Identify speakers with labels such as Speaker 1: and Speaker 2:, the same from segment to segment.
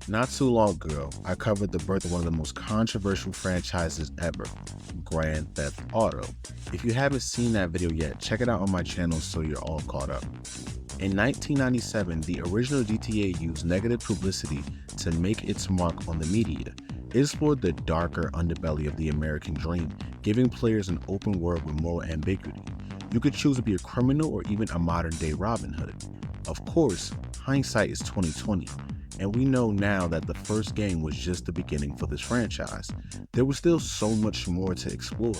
Speaker 1: Not too long ago, I covered the birth of one of the most controversial franchises ever, Grand Theft Auto. If you haven't seen that video yet, check it out on my channel so you're all caught up. In 1997, the original GTA used negative publicity to make its mark on the media. It explored the darker underbelly of the American dream, giving players an open world with moral ambiguity. You could choose to be a criminal or even a modern-day Robin Hood. Of course, hindsight is 2020. And we know now that the first game was just the beginning for this franchise. There was still so much more to explore.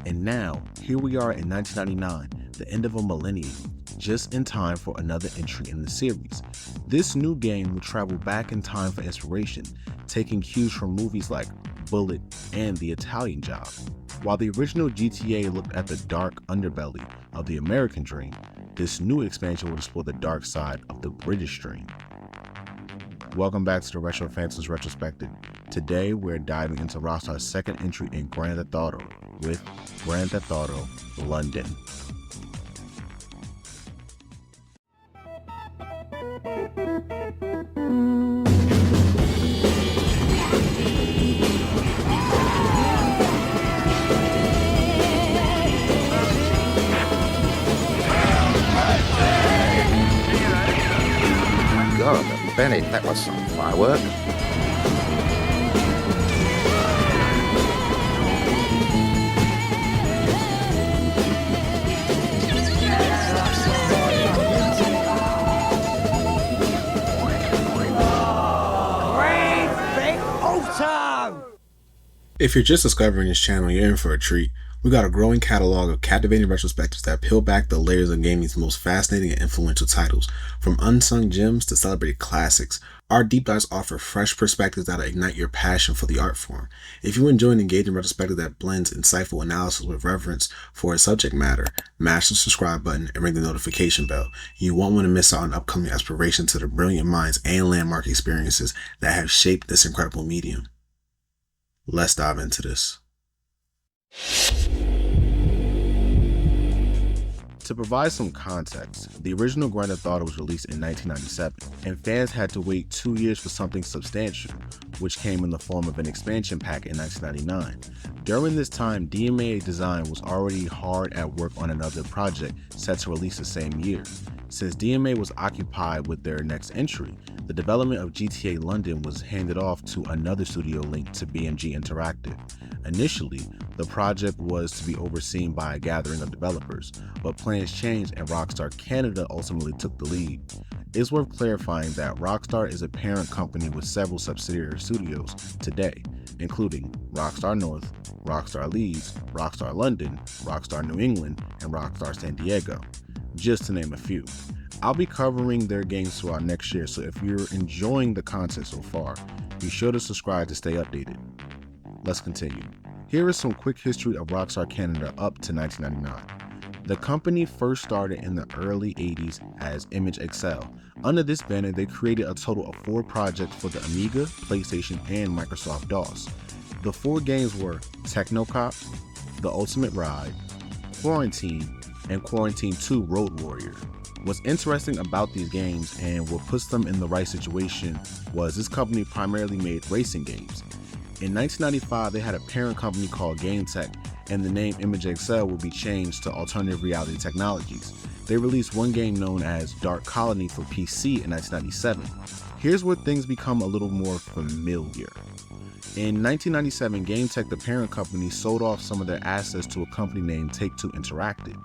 Speaker 1: And now, here we are in 1999, the end of a millennium, just in time for another entry in the series. This new game will travel back in time for inspiration, taking cues from movies like Bullet and The Italian Job. While the original GTA looked at the dark underbelly of the American dream, this new expansion will explore the dark side of the British dream. Welcome back to the Retro Phantoms Retrospective. Today we're diving into Rockstar's second entry in Grand Theft Auto with Grand Theft Auto London.
Speaker 2: God, Benny, that was some firework.
Speaker 1: If you're just discovering this channel, you're in for a treat. We got a growing catalog of captivating retrospectives that peel back the layers of gaming's most fascinating and influential titles. From unsung gems to celebrated classics, our deep dives offer fresh perspectives that'll ignite your passion for the art form. If you enjoy an engaging retrospective that blends insightful analysis with reverence for its subject matter, mash the subscribe button and ring the notification bell. You won't want to miss out on upcoming exploration to the brilliant minds and landmark experiences that have shaped this incredible medium. Let's dive into this. To provide some context, the original Grand Theft Auto was released in 1997, and fans had to wait 2 years for something substantial, which came in the form of an expansion pack in 1999. During this time, DMA Design was already hard at work on another project set to release the same year. Since DMA was occupied with their next entry, the development of GTA London was handed off to another studio linked to BMG Interactive. Initially, the project was to be overseen by a gathering of developers, but plans changed and Rockstar Canada ultimately took the lead. It's worth clarifying that Rockstar is a parent company with several subsidiary studios today, including Rockstar North, Rockstar Leeds, Rockstar London, Rockstar New England, and Rockstar San Diego, just to name a few. I'll be covering their games throughout next year, so if you're enjoying the content so far, be sure to subscribe to stay updated. Let's continue. Here is some quick history of Rockstar Canada up to 1999. The company first started in the early 80s as Image Excel. Under this banner, they created a total of 4 projects for the Amiga, PlayStation, and Microsoft DOS. The 4 games were Technocop, The Ultimate Ride, Quarantine, and Quarantine 2 Road Warrior. What's interesting about these games and what puts them in the right situation was this company primarily made racing games. In 1995, they had a parent company called GameTech, and the name Image Excel would be changed to Alternative Reality Technologies. They released one game known as Dark Colony for PC in 1997. Here's where things become a little more familiar. In 1997, GameTech, the parent company, sold off some of their assets to a company named Take-Two Interactive.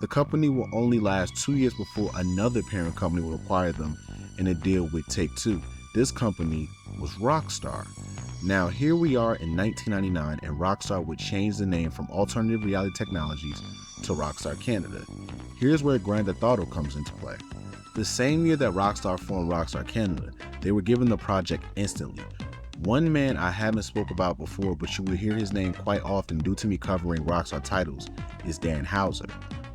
Speaker 1: The company will only last 2 years before another parent company will acquire them in a deal with Take-Two. This company was Rockstar. Now here we are in 1999, and Rockstar would change the name from Alternative Reality Technologies to Rockstar Canada. Here's where Grand Theft Auto comes into play. The same year that Rockstar formed Rockstar Canada, they were given the project instantly. One man I haven't spoke about before, but you will hear his name quite often due to me covering Rockstar titles, is Dan Houser.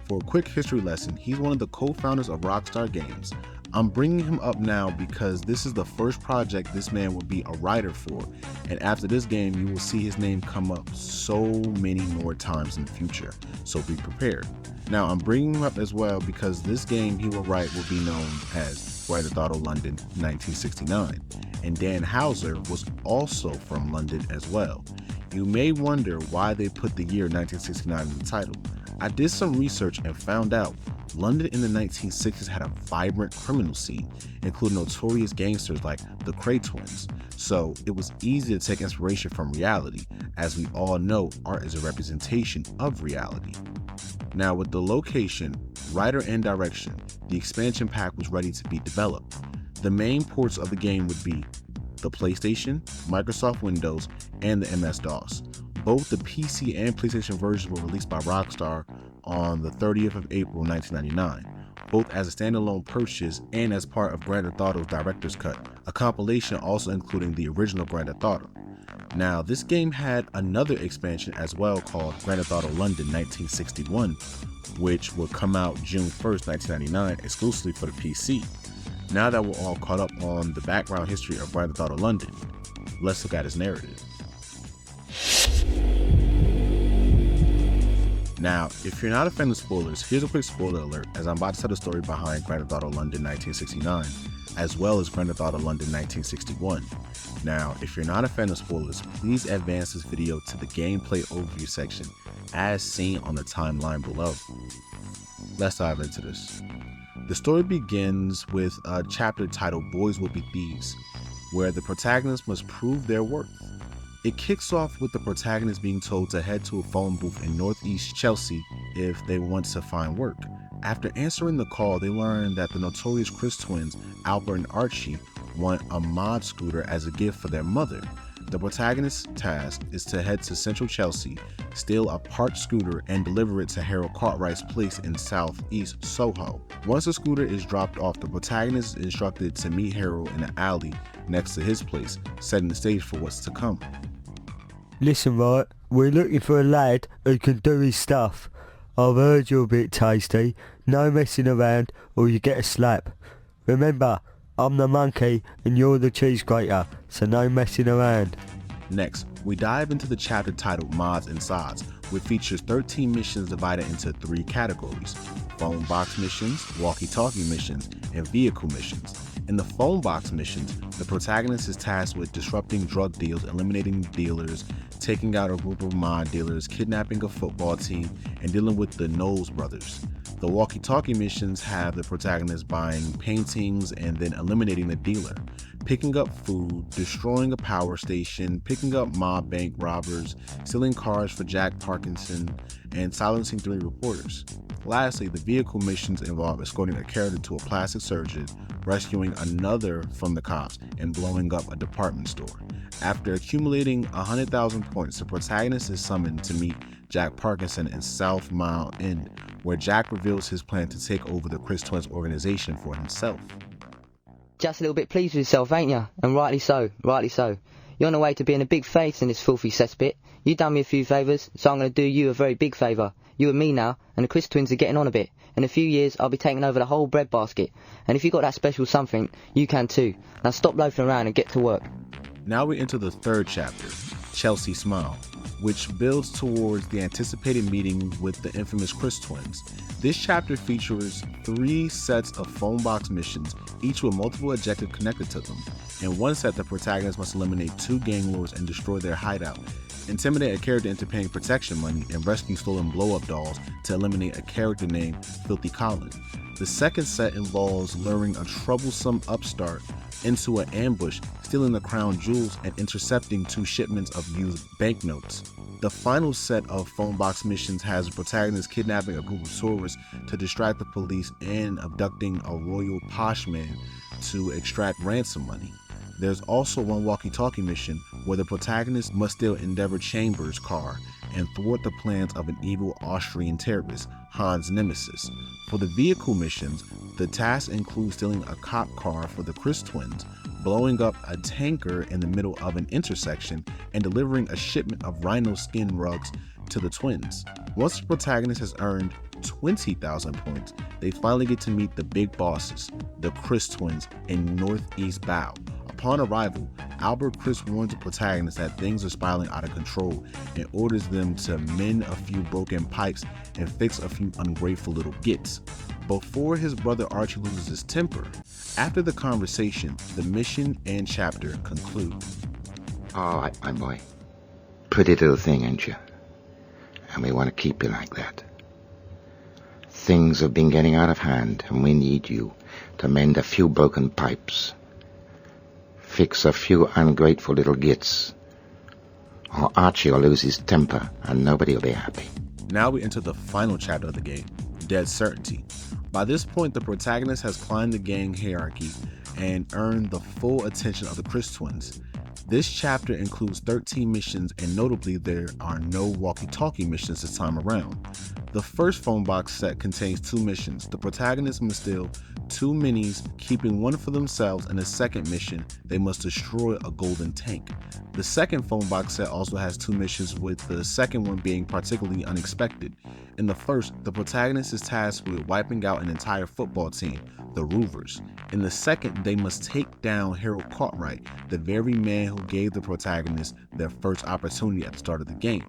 Speaker 1: For a quick history lesson, he's one of the co-founders of Rockstar Games. I'm bringing him up now because this is the first project this man will be a writer for, and after this game you will see his name come up so many more times in the future, so be prepared. Now I'm bringing him up as well because this game he will write will be known as Grand Theft Auto London 1969, and Dan Houser was also from London as well. You may wonder why they put the year 1969 in the title. I did some research and found out London in the 1960s had a vibrant criminal scene, including notorious gangsters like the Cray twins, so it was easy to take inspiration from reality. As we all know, art is a representation of reality. Now, with the location, writer, and direction, the expansion pack was ready to be developed. The main ports of the game would be the PlayStation, Microsoft Windows, and the MS-DOS. Both the PC and PlayStation versions were released by Rockstar on the 30th of April 1999, both as a standalone purchase and as part of Grand Theft Auto's Director's Cut, a compilation also including the original Grand Theft Auto. Now, this game had another expansion as well called Grand Theft Auto London 1961, which would come out June 1st, 1999, exclusively for the PC. Now that we're all caught up on the background history of Grand Theft Auto London, let's look at its narrative. Now, if you're not a fan of spoilers, here's a quick spoiler alert as I'm about to tell the story behind Grand Theft Auto London 1969, as well as Grand Theft Auto London 1961. Now, if you're not a fan of spoilers, please advance this video to the gameplay overview section as seen on the timeline below. Let's dive into this. The story begins with a chapter titled Boys Will Be Thieves, where the protagonist must prove their worth. It kicks off with the protagonist being told to head to a phone booth in northeast Chelsea if they want to find work. After answering the call, they learn that the notorious Chris twins, Albert and Archie, want a mod scooter as a gift for their mother. The protagonist's task is to head to central Chelsea, steal a parked scooter, and deliver it to Harold Cartwright's place in southeast Soho. Once the scooter is dropped off, the protagonist is instructed to meet Harold in an alley next to his place, setting the stage for what's to come.
Speaker 3: Listen, right, we're looking for a lad who can do his stuff. I've heard you're a bit tasty. No messing around or you get a slap. Remember, I'm the monkey and you're the cheese grater, so no messing around.
Speaker 1: Next, we dive into the chapter titled Mods and Sods, which features 13 missions divided into 3 categories: phone box missions, walkie-talkie missions, and vehicle missions. In the phone box missions, the protagonist is tasked with disrupting drug deals, eliminating dealers, taking out a group of mod dealers, kidnapping a football team, and dealing with the Knowles brothers. The walkie-talkie missions have the protagonist buying paintings and then eliminating the dealer, picking up food, destroying a power station, picking up mob bank robbers, stealing cars for Jack Parkinson, and silencing 3 reporters. Lastly, the vehicle missions involve escorting a character to a plastic surgeon, rescuing another from the cops, and blowing up a department store. After accumulating 100,000 points, the protagonist is summoned to meet Jack Parkinson in South Mile End, where Jack reveals his plan to take over the Chris Twins organization for himself.
Speaker 4: Just a little bit pleased with yourself, ain't ya? And rightly so, rightly so. You're on the way to being a big face in this filthy cesspit. You done me a few favours, so I'm going to do you a very big favour. You and me now, and the Chris Twins are getting on a bit. In a few years, I'll be taking over the whole breadbasket. And if you got that special something, you can too. Now stop loafing around and get to work.
Speaker 1: Now we enter the 3rd chapter, Chelsea Smile, which builds towards the anticipated meeting with the infamous Chris Twins. This chapter features 3 sets of phone box missions, each with multiple objectives connected to them. In one set, the protagonist must eliminate 2 gang lords and destroy their hideout, intimidate a character into paying protection money, and rescue stolen blow-up dolls to eliminate a character named Filthy Colin. The second set involves luring a troublesome upstart into an ambush, stealing the crown jewels, and intercepting 2 shipments of used banknotes. The final set of phone box missions has the protagonist kidnapping a group of tourists to distract the police and abducting a royal posh man to extract ransom money. There's also one walkie-talkie mission where the protagonist must steal Endeavor Chambers' car and thwart the plans of an evil Austrian terrorist, Hans Nemesis. For the vehicle missions, the tasks include stealing a cop car for the Chris Twins, blowing up a tanker in the middle of an intersection, and delivering a shipment of rhino skin rugs to the twins. Once the protagonist has earned 20,000 points, they finally get to meet the big bosses, the Chris Twins, in Northeast Bow. Upon arrival, Albert Chris warns the protagonist that things are spiraling out of control and orders them to mend a few broken pipes and fix a few ungrateful little gits. before his brother Archie loses his temper. After the conversation, the mission and chapter conclude.
Speaker 2: All right, my boy. Pretty little thing, ain't you? And we want to keep you like that. Things have been getting out of hand, and we need you to mend a few broken pipes, fix a few ungrateful little gits, or Archie will lose his temper and nobody will be happy.
Speaker 1: Now we enter the final chapter of the game, Dead Certainty. By this point, the protagonist has climbed the gang hierarchy and earned the full attention of the Chris twins. This chapter includes 13 missions, and notably there are no walkie-talkie missions this time around. The first phone box set contains 2 missions. The protagonist must steal 2 minis, keeping one for themselves. In the second mission, they must destroy a golden tank. The second phone box set also has 2 missions, with the second one being particularly unexpected. In the first, the protagonist is tasked with wiping out an entire football team, the Roovers. In the second, they must take down Harold Cartwright, the very man who gave the protagonist their first opportunity at the start of the game.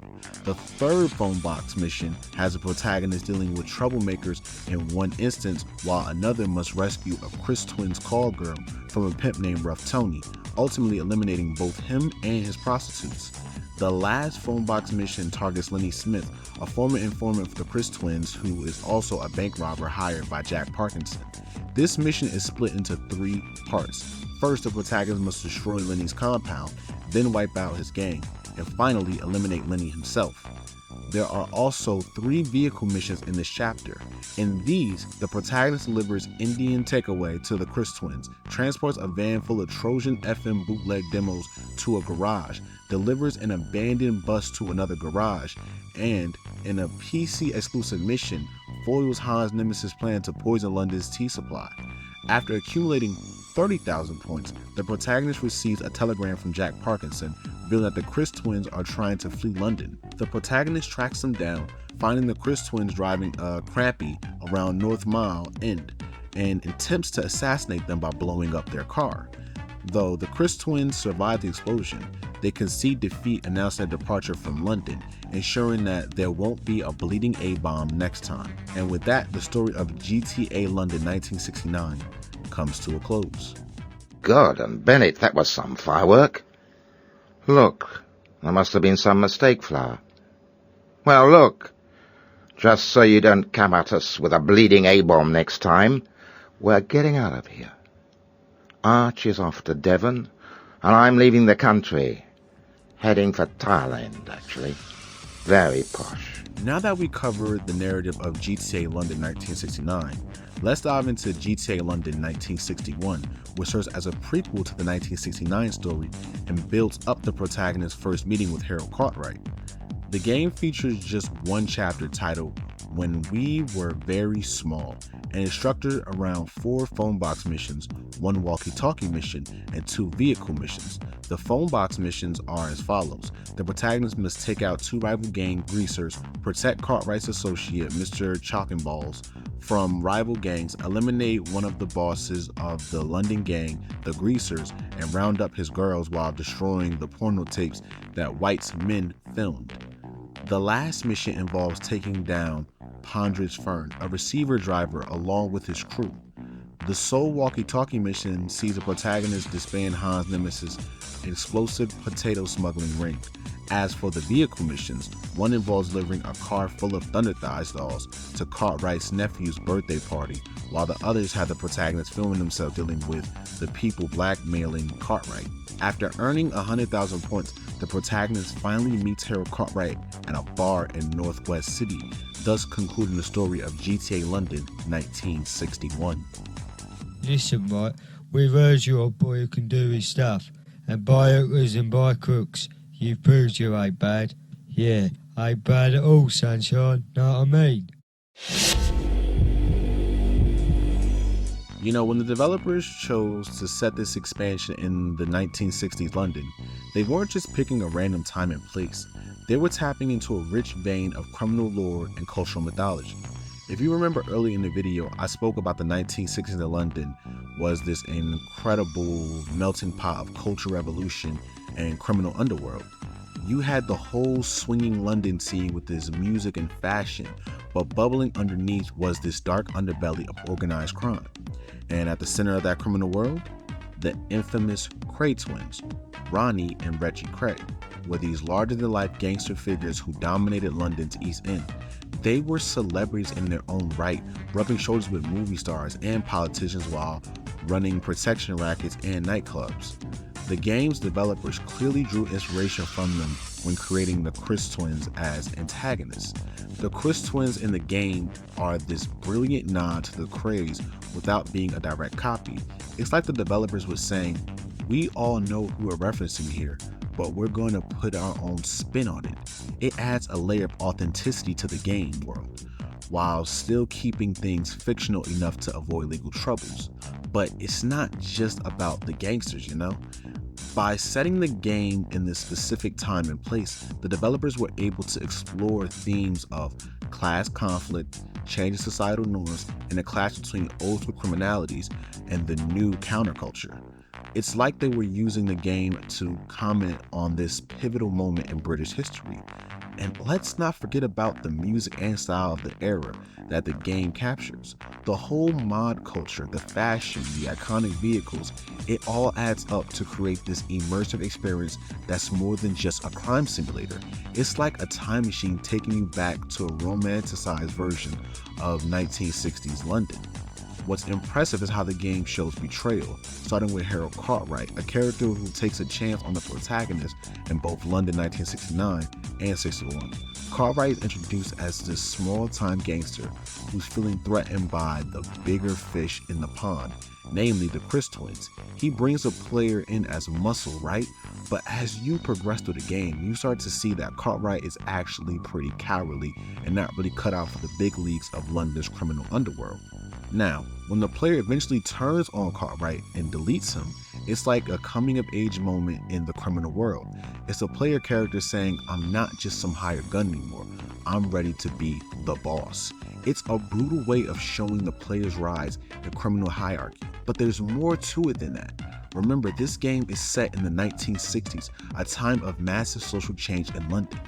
Speaker 1: The third phone box mission has the protagonist dealing with troublemakers in one instance, while another must rescue a Chris Twins call girl from a pimp named Rough Tony, ultimately eliminating both him and his prostitutes. The last phone box mission targets Lenny Smith, a former informant for the Chris Twins who is also a bank robber hired by Jack Parkinson. This mission is split into 3 parts. First, the protagonist must destroy Lenny's compound, then wipe out his gang, and finally eliminate Lenny himself. There are also 3 vehicle missions in this chapter. In these, the protagonist delivers Indian Takeover to the Chris Twins, transports a van full of Trojan FM bootleg demos to a garage, delivers an abandoned bus to another garage, and in a PC exclusive mission, foils Hans Nemesis' plan to poison London's tea supply. After accumulating 30,000 points, the protagonist receives a telegram from Jack Parkinson revealing that the Chris Twins are trying to flee London. The protagonist tracks them down, finding the Chris Twins driving a crappie around North Mile End, and attempts to assassinate them by blowing up their car. Though the Chris Twins survive the explosion, they concede defeat and announce their departure from London, ensuring that there won't be a bleeding A-bomb next time. And with that, the story of GTA London 1969 comes to a close.
Speaker 2: God and Bennett, that was some firework. Look, there must have been some mistake, Flower. Well, look, just so you don't come at us with a bleeding A-bomb next time, we're getting out of here. Arch is off to Devon, and I'm leaving the country. Heading for Thailand, actually. Very posh.
Speaker 1: Now that we covered the narrative of GTA London 1969, let's dive into GTA London 1961, which serves as a prequel to the 1969 story and builds up the protagonist's first meeting with Harold Cartwright. The game features just one chapter titled When We Were Very Small, and is structured around 4 phone box missions, 1 walkie-talkie mission, and 2 vehicle missions. The phone box missions are as follows. The protagonist must take out 2 rival gang greasers, protect Cartwright's associate, Mr. Chalkenballs, from rival gangs, eliminate one of the bosses of the London gang, the Greasers, and round up his girls while destroying the porno tapes that White's men filmed. The last mission involves taking down Pondridge Fern, a receiver driver, along with his crew. The sole walkie-talkie mission sees the protagonist disband Hans Nemesis' explosive potato smuggling ring. As for the vehicle missions, one involves delivering a car full of Thunder Thighs dolls to Cartwright's nephew's birthday party, while the others have the protagonist filming themselves dealing with the people blackmailing Cartwright. After earning 100,000 points, the protagonist finally meets Harold Cartwright at a bar in Northwest City, thus concluding the story of GTA London 1961.
Speaker 3: Listen, mate, we've heard you're a boy who can do his stuff, and by hookers and by crooks, you've proved you ain't bad. Yeah, ain't bad at all, sunshine, know what I mean?
Speaker 1: You know, when the developers chose to set this expansion in the 1960s London, they weren't just picking a random time and place. They were tapping into a rich vein of criminal lore and cultural mythology. If you remember early in the video, I spoke about the 1960s in London was this incredible melting pot of cultural revolution and criminal underworld. You had the whole swinging London scene with its music and fashion, but bubbling underneath was this dark underbelly of organized crime. And at the center of that criminal world, the infamous Cray twins, Ronnie and Reggie Cray, were these larger-than-life gangster figures who dominated London's East End. They were celebrities in their own right, rubbing shoulders with movie stars and politicians while running protection rackets and nightclubs. The game's developers clearly drew inspiration from them when creating the Chris twins as antagonists. The Chris twins in the game are this brilliant nod to the Krays without being a direct copy. It's like the developers were saying, we all know who we're referencing here, but we're going to put our own spin on it. It adds a layer of authenticity to the game world, while still keeping things fictional enough to avoid legal troubles. But it's not just about the gangsters, you know? By setting the game in this specific time and place, the developers were able to explore themes of class conflict, changing societal norms, and the clash between old school criminalities and the new counterculture. It's like they were using the game to comment on this pivotal moment in British history. And let's not forget about the music and style of the era that the game captures. The whole mod culture, the fashion, the iconic vehicles, it all adds up to create this immersive experience that's more than just a crime simulator. It's like a time machine taking you back to a romanticized version of 1960s London. What's impressive is how the game shows betrayal, starting with Harold Cartwright, a character who takes a chance on the protagonist in both London 1969 and 61. Cartwright is introduced as this small-time gangster who's feeling threatened by the bigger fish in the pond, namely the Chris twins. He brings a player in as muscle, right? But as you progress through the game, you start to see that Cartwright is actually pretty cowardly and not really cut out for the big leagues of London's criminal underworld. Now, when the player eventually turns on Cartwright and deletes him, it's like a coming-of-age moment in the criminal world. It's a player character saying, I'm not just some hired gun anymore, I'm ready to be the boss. It's a brutal way of showing the player's rise in criminal hierarchy, but there's more to it than that. Remember, this game is set in the 1960s, a time of massive social change in London.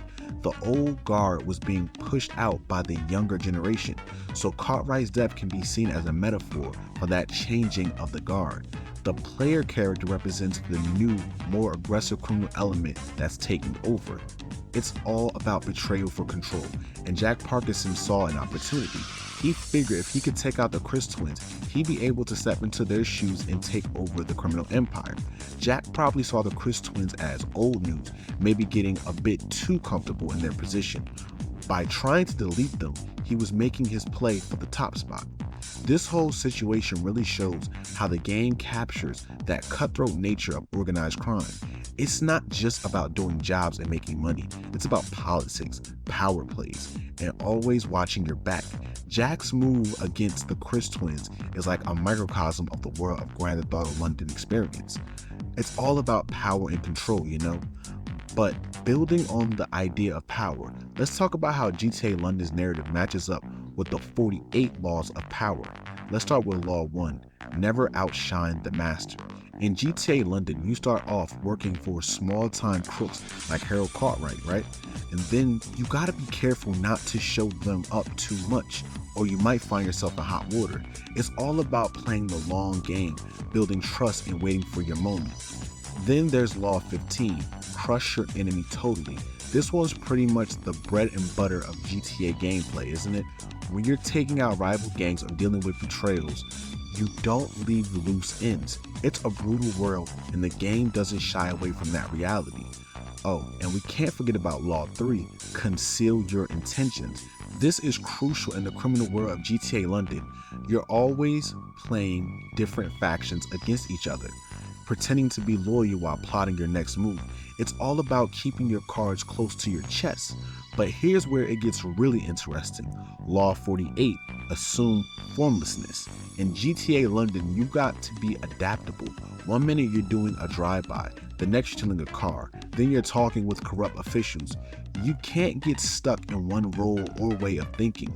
Speaker 1: The old guard was being pushed out by the younger generation, so Cartwright's death can be seen as a metaphor for that changing of the guard. The player character represents the new, more aggressive criminal element that's taking over. It's all about betrayal for control, and Jack Parkinson saw an opportunity. He figured if he could take out the Chris twins, he'd be able to step into their shoes and take over the criminal empire. Jack probably saw the Chris twins as old news, maybe getting a bit too comfortable in their position. By trying to delete them, he was making his play for the top spot. This whole situation really shows how the game captures that cutthroat nature of organized crime. It's not just about doing jobs and making money. It's about politics, power plays, and always watching your back. Jack's move against the Chris twins is like a microcosm of the world of Grand Theft Auto London experience. It's all about power and control, you know? But building on the idea of power, let's talk about how GTA London's narrative matches up with the 48 laws of power. Let's start with Law 1, never outshine the master. In GTA London, you start off working for small-time crooks like Harold Cartwright, right? And then you gotta be careful not to show them up too much, or you might find yourself in hot water. It's all about playing the long game, building trust and waiting for your moment. Then there's Law 15, crush your enemy totally. This one's pretty much the bread and butter of GTA gameplay, isn't it? When you're taking out rival gangs or dealing with betrayals, you don't leave loose ends. It's a brutal world, and the game doesn't shy away from that reality. Oh, and we can't forget about Law 3, conceal your intentions. This is crucial in the criminal world of GTA London. You're always playing different factions against each other, pretending to be loyal while plotting your next move. It's all about keeping your cards close to your chest. But here's where it gets really interesting. Law 48, assume formlessness. In GTA London, you got to be adaptable. One minute you're doing a drive-by, the next you're stealing a car, then you're talking with corrupt officials. You can't get stuck in one role or way of thinking.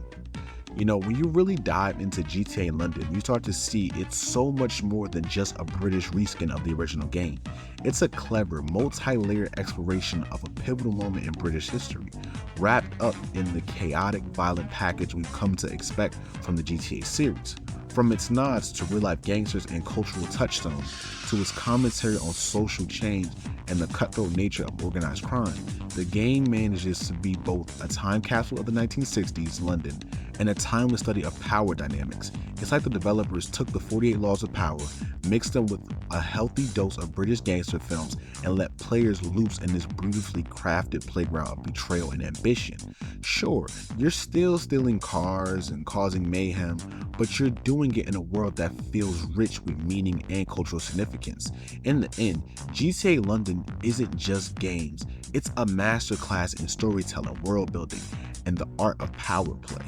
Speaker 1: You know, when you really dive into GTA London, you start to see it's so much more than just a British reskin of the original game. It's a clever, multi-layered exploration of a pivotal moment in British history. wrapped up in the chaotic, violent package we've come to expect from the GTA series. From its nods to real-life gangsters and cultural touchstones, to its commentary on social change and the cutthroat nature of organized crime, the game manages to be both a time capsule of the 1960s London and a timeless study of power dynamics. It's like the developers took the 48 Laws of Power, mixed them with a healthy dose of British gangster films, and let players loose in this beautifully crafted playground of betrayal and ambition. Sure, you're still stealing cars and causing mayhem, but you're doing it in a world that feels rich with meaning and cultural significance. In the end, GTA London isn't just games, it's a masterclass in storytelling, world building, and the art of power play.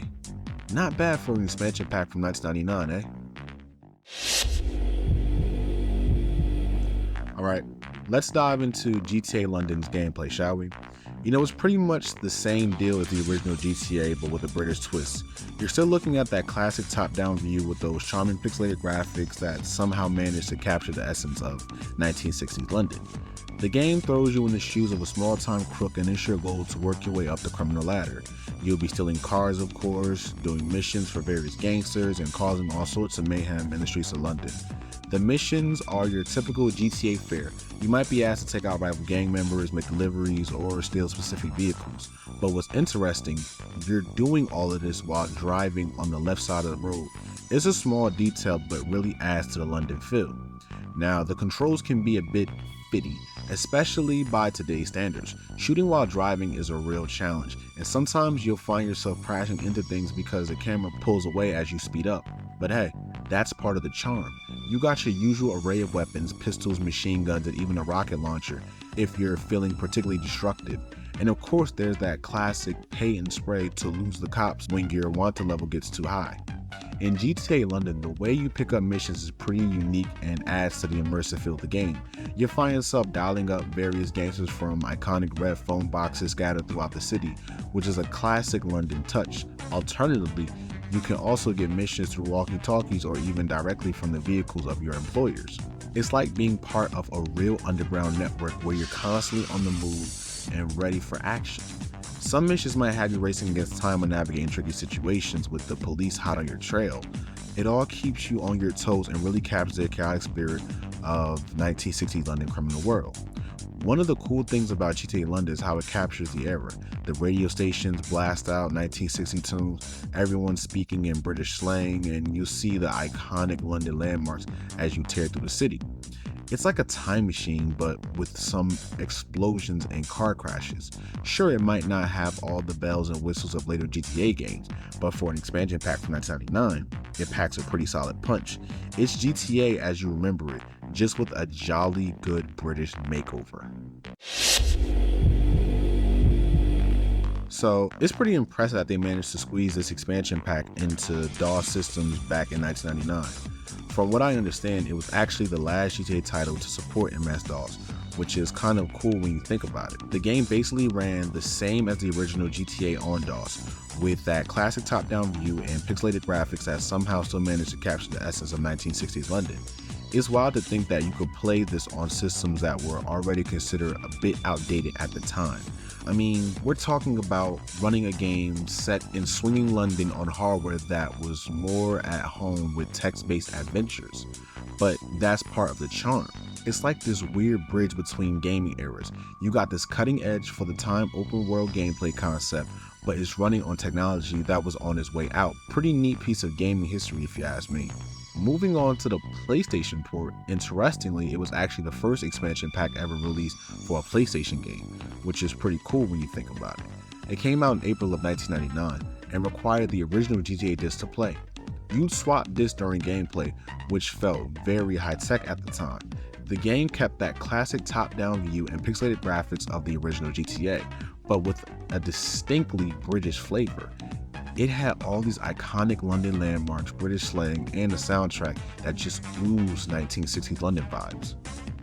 Speaker 1: Not bad for an expansion pack from 1999, eh? Alright, let's dive into GTA London's gameplay, shall we? You know, it's pretty much the same deal as the original GTA, but with a British twist. You're still looking at that classic top-down view with those charming pixelated graphics that somehow managed to capture the essence of 1960s London. The game throws you in the shoes of a small-time crook and it's your goal to work your way up the criminal ladder. You'll be stealing cars, of course, doing missions for various gangsters, and causing all sorts of mayhem in the streets of London. The missions are your typical GTA fare. You might be asked to take out rival gang members, make deliveries, or steal specific vehicles. But what's interesting, you're doing all of this while driving on the left side of the road. It's a small detail, but really adds to the London feel. Now, the controls can be a bit fiddy, especially by today's standards. Shooting while driving is a real challenge, and sometimes you'll find yourself crashing into things because the camera pulls away as you speed up. But hey, that's part of the charm. You got your usual array of weapons, pistols, machine guns, and even a rocket launcher if you're feeling particularly destructive. And of course, there's that classic pay and spray to lose the cops when your wanted level gets too high. In GTA London, the way you pick up missions is pretty unique and adds to the immersive feel of the game. You'll find yourself dialing up various gangsters from iconic red phone boxes scattered throughout the city, which is a classic London touch. Alternatively, you can also get missions through walkie-talkies or even directly from the vehicles of your employers. It's like being part of a real underground network where you're constantly on the move and ready for action. Some missions might have you racing against time or navigating tricky situations with the police hot on your trail. It all keeps you on your toes and really captures the chaotic spirit of 1960s London criminal world. One of the cool things about GTA London is how it captures the era. The radio stations blast out 1960 tunes, everyone speaking in British slang, and you see the iconic London landmarks as you tear through the city. It's like a time machine, but with some explosions and car crashes. Sure, it might not have all the bells and whistles of later GTA games, but for an expansion pack from 1999, it packs a pretty solid punch. It's GTA as you remember it, just with a jolly good British makeover. So it's pretty impressive that they managed to squeeze this expansion pack into DOS systems back in 1999. From what I understand, it was actually the last GTA title to support MS-DOS, which is kind of cool when you think about it. The game basically ran the same as the original GTA on DOS, with that classic top-down view and pixelated graphics that somehow still managed to capture the essence of 1960s London. It's wild to think that you could play this on systems that were already considered a bit outdated at the time. I mean, we're talking about running a game set in swinging London on hardware that was more at home with text-based adventures. But that's part of the charm. It's like this weird bridge between gaming eras. You got this cutting edge for the time open world gameplay concept, but it's running on technology that was on its way out. Pretty neat piece of gaming history if you ask me. Moving on to the PlayStation port, interestingly, it was actually the first expansion pack ever released for a PlayStation game, which is pretty cool when you think about it. It came out in April of 1999 and required the original GTA disc to play. You'd swap discs during gameplay, which felt very high-tech at the time. The game kept that classic top-down view and pixelated graphics of the original GTA, but with a distinctly British flavor. It had all these iconic London landmarks, British slang, and a soundtrack that just oozed 1960s London vibes.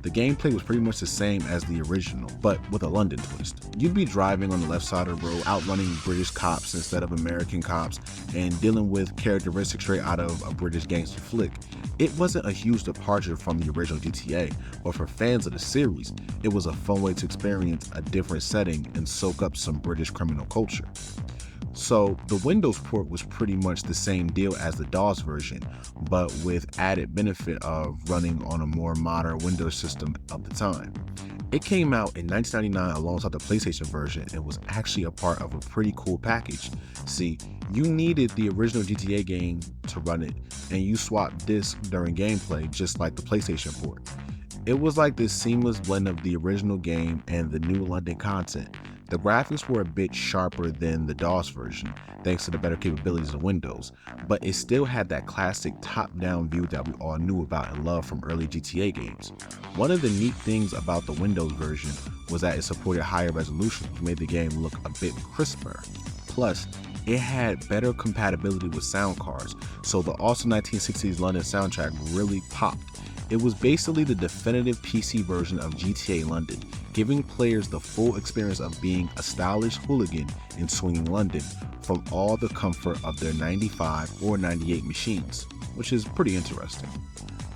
Speaker 1: The gameplay was pretty much the same as the original, but with a London twist. You'd be driving on the left side of the road, outrunning British cops instead of American cops, and dealing with characteristics straight out of a British gangster flick. It wasn't a huge departure from the original GTA, but for fans of the series, it was a fun way to experience a different setting and soak up some British criminal culture. So the Windows port was pretty much the same deal as the DOS version, but with added benefit of running on a more modern Windows system of the time. It came out in 1999 alongside the PlayStation version and was actually a part of a pretty cool package. See, you needed the original GTA game to run it, and you swapped discs during gameplay just like the PlayStation port. It was like this seamless blend of the original game and the new London content. The graphics were a bit sharper than the DOS version, thanks to the better capabilities of Windows, but it still had that classic top-down view that we all knew about and loved from early GTA games. One of the neat things about the Windows version was that it supported higher resolution, which made the game look a bit crisper. Plus, it had better compatibility with sound cards, so the awesome 1960s London soundtrack really popped. It was basically the definitive PC version of GTA London, giving players the full experience of being a stylish hooligan in swinging London from all the comfort of their 95 or 98 machines, which is pretty interesting.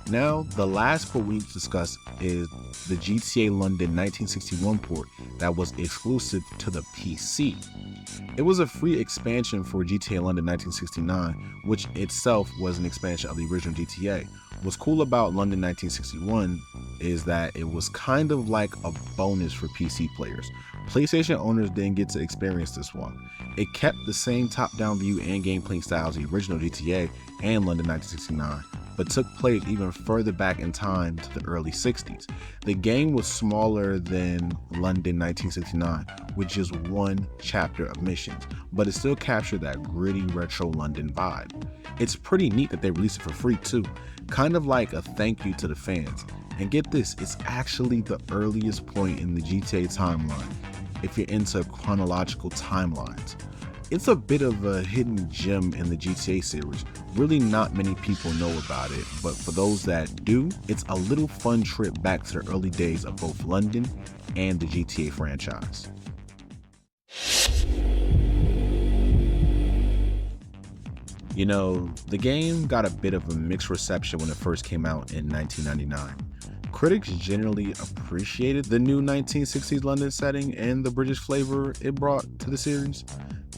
Speaker 1: Now, the last port we need to discuss is the GTA London 1961 port that was exclusive to the PC. It was a free expansion for GTA London 1969, which itself was an expansion of the original GTA. What's cool about London 1961 is that it was kind of like a bonus for PC players. PlayStation owners didn't get to experience this one. It kept the same top-down view and gameplay styles of the original GTA and London 1969, but took place even further back in time to the early 60s. The game was smaller than London 1969, with just one chapter of missions, but it still captured that gritty retro London vibe. It's pretty neat that they released it for free too, kind of like a thank you to the fans. And get this, it's actually the earliest point in the GTA timeline, if you're into chronological timelines. It's a bit of a hidden gem in the GTA series. Really not many people know about it, but for those that do, it's a little fun trip back to the early days of both London and the GTA franchise. You know, the game got a bit of a mixed reception when it first came out in 1999. Critics generally appreciated the new 1960s London setting and the British flavor it brought to the series.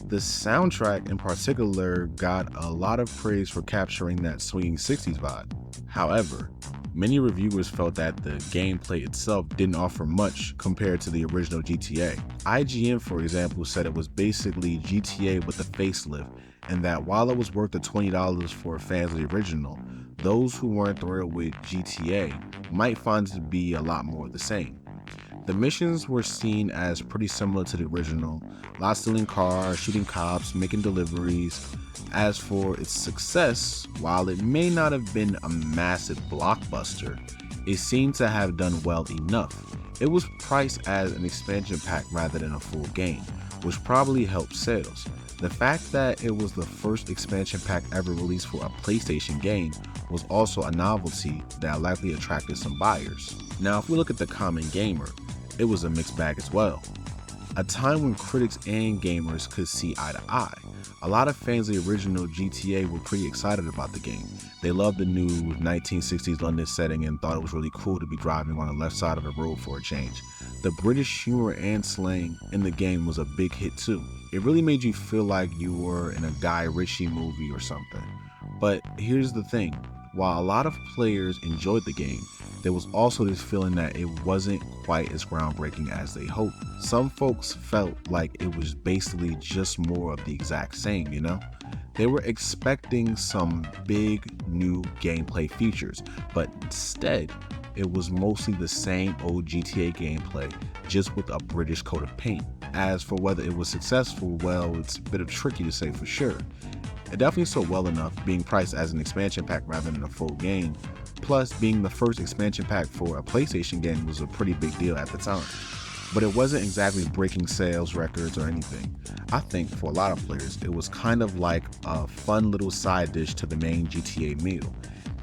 Speaker 1: The soundtrack in particular got a lot of praise for capturing that swinging 60s vibe. However, many reviewers felt that the gameplay itself didn't offer much compared to the original GTA. IGN, for example, said it was basically GTA with a facelift, and that while it was worth the $20 for fans of the original, those who weren't thrilled with GTA might find it to be a lot more of the same. The missions were seen as pretty similar to the original, lot stealing cars, shooting cops, making deliveries. As for its success, while it may not have been a massive blockbuster, it seemed to have done well enough. It was priced as an expansion pack rather than a full game, which probably helped sales. The fact that it was the first expansion pack ever released for a PlayStation game was also a novelty that likely attracted some buyers. Now, if we look at the common gamer, it was a mixed bag as well. A time when critics and gamers could see eye to eye. A lot of fans of the original GTA were pretty excited about the game. They loved the new 1960s London setting and thought it was really cool to be driving on the left side of the road for a change. The British humor and slang in the game was a big hit too. It really made you feel like you were in a Guy Ritchie movie or something. But here's the thing, while a lot of players enjoyed the game, there was also this feeling that it wasn't quite as groundbreaking as they hoped. Some folks felt like it was basically just more of the exact same, you know? They were expecting some big new gameplay features, but instead, it was mostly the same old GTA gameplay, just with a British coat of paint. As for whether it was successful, well, it's a bit tricky to say for sure. It definitely sold well enough, being priced as an expansion pack rather than a full game. Plus, being the first expansion pack for a PlayStation game was a pretty big deal at the time. But it wasn't exactly breaking sales records or anything. I think for a lot of players, it was kind of like a fun little side dish to the main GTA meal.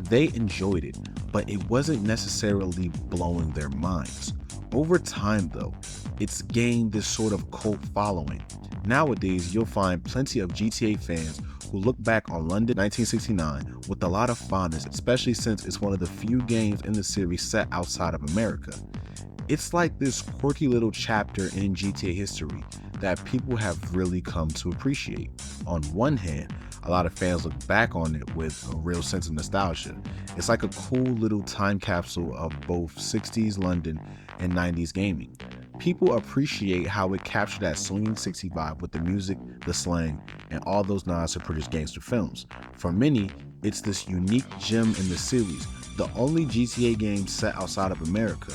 Speaker 1: They enjoyed it, but it wasn't necessarily blowing their minds. Over time though, it's gained this sort of cult following. Nowadays, you'll find plenty of GTA fans who look back on London 1969 with a lot of fondness, especially since it's one of the few games in the series set outside of America. It's like this quirky little chapter in GTA history that people have really come to appreciate. On one hand, a lot of fans look back on it with a real sense of nostalgia. It's like a cool little time capsule of both 60s London and 90s gaming. People appreciate how it captured that swinging 60s vibe with the music, the slang, and all those nods to British gangster films. For many, it's this unique gem in the series, the only GTA game set outside of America.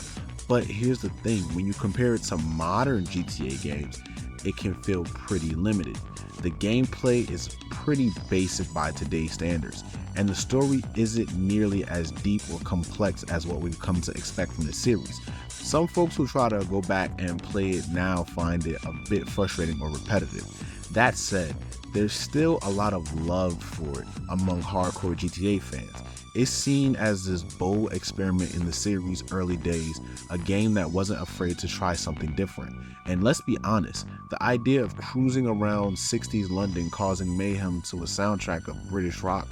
Speaker 1: But here's the thing, when you compare it to modern GTA games, it can feel pretty limited. The gameplay is pretty basic by today's standards, and the story isn't nearly as deep or complex as what we've come to expect from the series. Some folks who try to go back and play it now find it a bit frustrating or repetitive. That said, there's still a lot of love for it among hardcore GTA fans. It's seen as this bold experiment in the series' early days, a game that wasn't afraid to try something different. And let's be honest, the idea of cruising around 60s London causing mayhem to a soundtrack of British rock,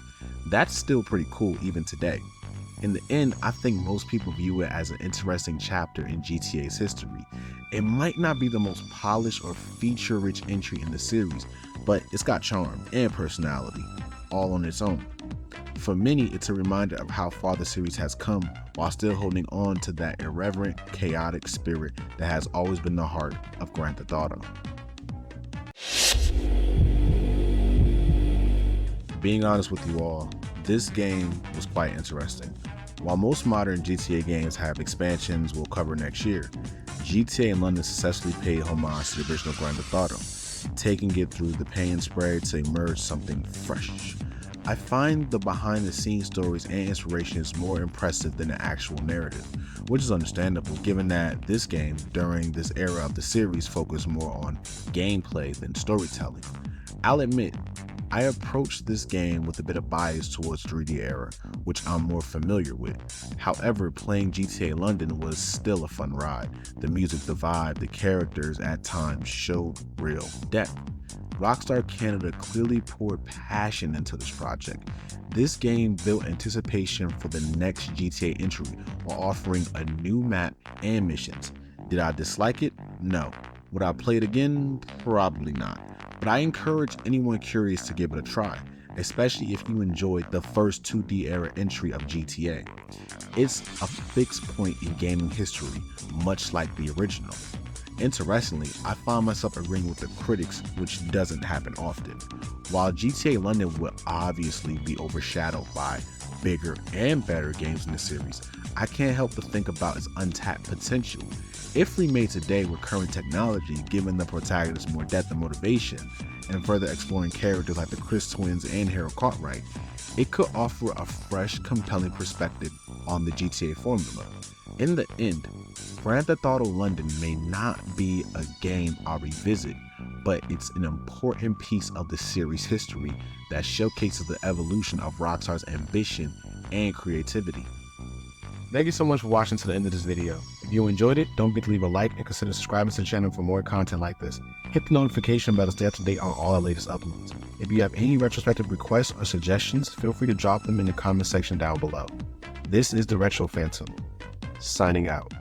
Speaker 1: that's still pretty cool even today. In the end, I think most people view it as an interesting chapter in GTA's history. It might not be the most polished or feature-rich entry in the series, but it's got charm and personality, all on its own. For many, it's a reminder of how far the series has come while still holding on to that irreverent, chaotic spirit that has always been the heart of Grand Theft Auto. Being honest with you all, this game was quite interesting. While most modern GTA games have expansions we'll cover next year, GTA in London successfully paid homage to the original Grand Theft Auto, taking it through the pain spread to emerge something fresh. I find the behind-the-scenes stories and inspirations more impressive than the actual narrative, which is understandable given that this game, during this era of the series, focused more on gameplay than storytelling. I'll admit, I approached this game with a bit of bias towards 3D era, which I'm more familiar with. However, playing GTA London was still a fun ride. The music, the vibe, the characters at times showed real depth. Rockstar Canada clearly poured passion into this project. This game built anticipation for the next GTA entry while offering a new map and missions. Did I dislike it? No. Would I play it again? Probably not. But I encourage anyone curious to give it a try, especially if you enjoyed the first 2D era entry of GTA. It's a fixed point in gaming history, much like the original. Interestingly, I found myself agreeing with the critics, which doesn't happen often. While GTA London will obviously be overshadowed by bigger and better games in the series, I can't help but think about its untapped potential. If remade today with current technology, giving the protagonist more depth and motivation, and further exploring characters like the Chris twins and Harold Cartwright, it could offer a fresh, compelling perspective on the GTA formula. In the end, Grand Theft Auto London may not be a game I'll revisit, but it's an important piece of the series' history that showcases the evolution of Rockstar's ambition and creativity. Thank you so much for watching to the end of this video. If you enjoyed it, don't forget to leave a like and consider subscribing to the channel for more content like this. Hit the notification bell to stay up to date on all our latest uploads. If you have any retrospective requests or suggestions, feel free to drop them in the comment section down below. This is the Retro Phantom, signing out.